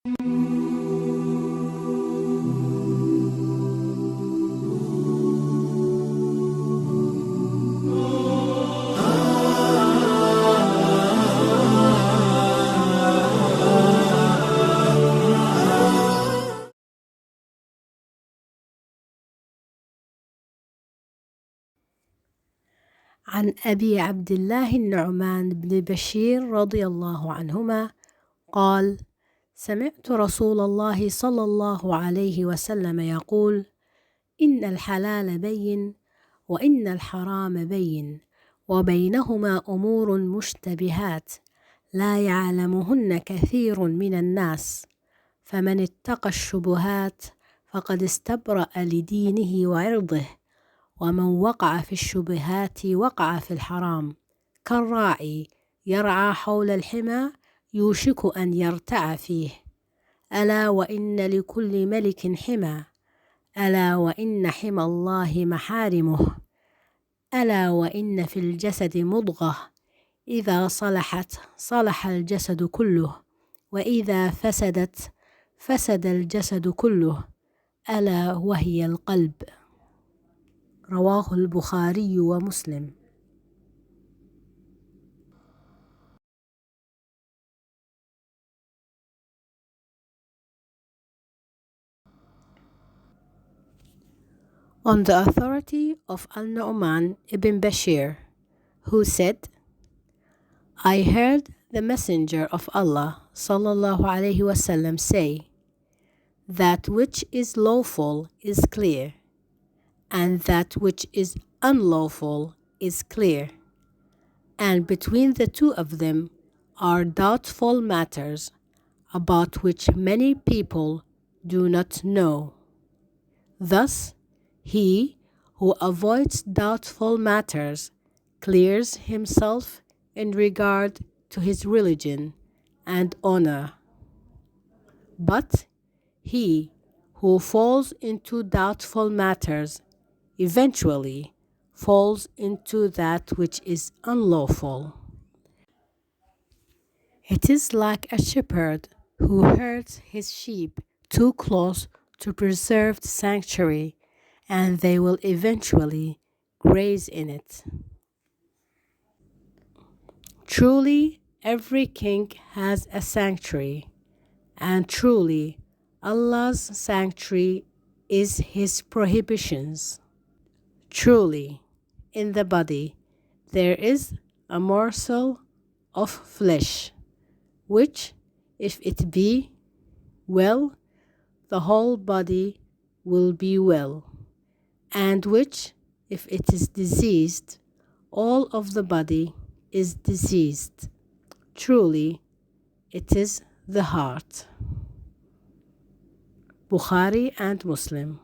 عن أبي عبد الله النعمان بن بشير رضي الله عنهما قال: سمعت رسول الله صلى الله عليه وسلم يقول: إن الحلال بين وإن الحرام بين وبينهما أمور مشتبهات لا يعلمهن كثير من الناس، فمن اتقى الشبهات فقد استبرأ لدينه وعرضه، ومن وقع في الشبهات وقع في الحرام، كالراعي يرعى حول الحمى يوشك أن يرتع فيه. ألا وإن لكل ملك حمى، ألا وإن حمى الله محارمه، ألا وإن في الجسد مضغة إذا صلحت صلح الجسد كله، وإذا فسدت فسد الجسد كله، ألا وهي القلب. رواه البخاري ومسلم. On the authority of Al-Nu'man ibn Bashir, who said, I heard the Messenger of Allah sallallahu alaihi wasallam say, that which is lawful is clear, and that which is unlawful is clear, and between the two of them are doubtful matters about which many people do not know. Thus, he who avoids doubtful matters clears himself in regard to his religion and honor. But he who falls into doubtful matters eventually falls into that which is unlawful. It is like a shepherd who herds his sheep too close to preserved sanctuary, and they will eventually graze in it. Truly, every king has a sanctuary, and truly, Allah's sanctuary is His prohibitions. Truly, in the body there is a morsel of flesh, which, if it be well, the whole body will be well, and which, if it is diseased, all of the body is diseased. Truly, it is the heart. Bukhari and Muslim.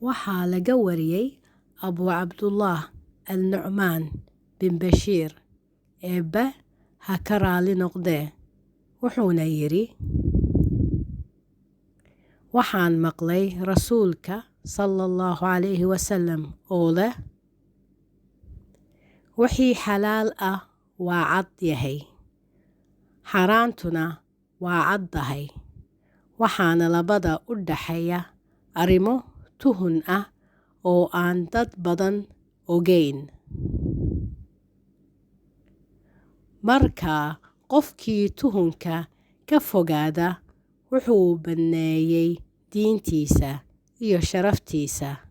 waxaa laga wariyey Abu Abdullah al-Nu'man bin Bashir eebbe ha ka raali noqdee, wuxuuna yidhi, waxaan maqlay rasuulka sallallahu calayhi wasallam oo leh, wixii xalaal ah waa cad yahay, xaaraantuna waa caddahay, waxaana labada u dhaxeeya arrimo tuhun ah oo aan dad badan ogeyn. Markaa qofkii tuhunka ka fogaada wuxuu banneeyey diintiisa iyo sharaftiisa.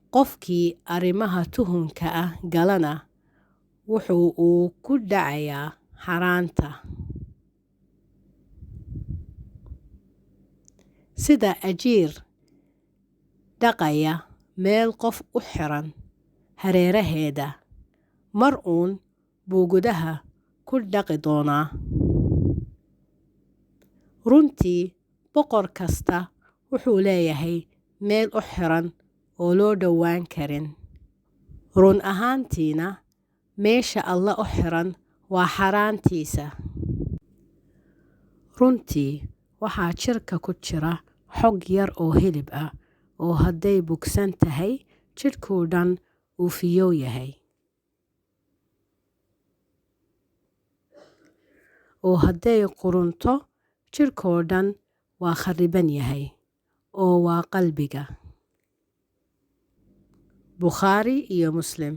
Qofkii arrimaha tuhunka ah galana wuxuu uu ku dhacayaa xaaraanta. sida ajiir dhaqaya meel qof u xiran hareeraheeda, mar uun buu gudaha ku dhaqi doonaa. Runtii boqor kasta wuxuu leeyahay meel u xiran oo loo dhowaan karin. Run ahaantiina meesha Alla u xiran waa xaraantiisa. Runtii waxaa jirka ku jira xog yar oo hilib ah oo hadday bogsan tahay jidhkuu dhan uu fiyow yahay oo hadday qurunto jidhkoo dhan waa khariban yahay oo waa qalbiga Bukhaari iyo Muslim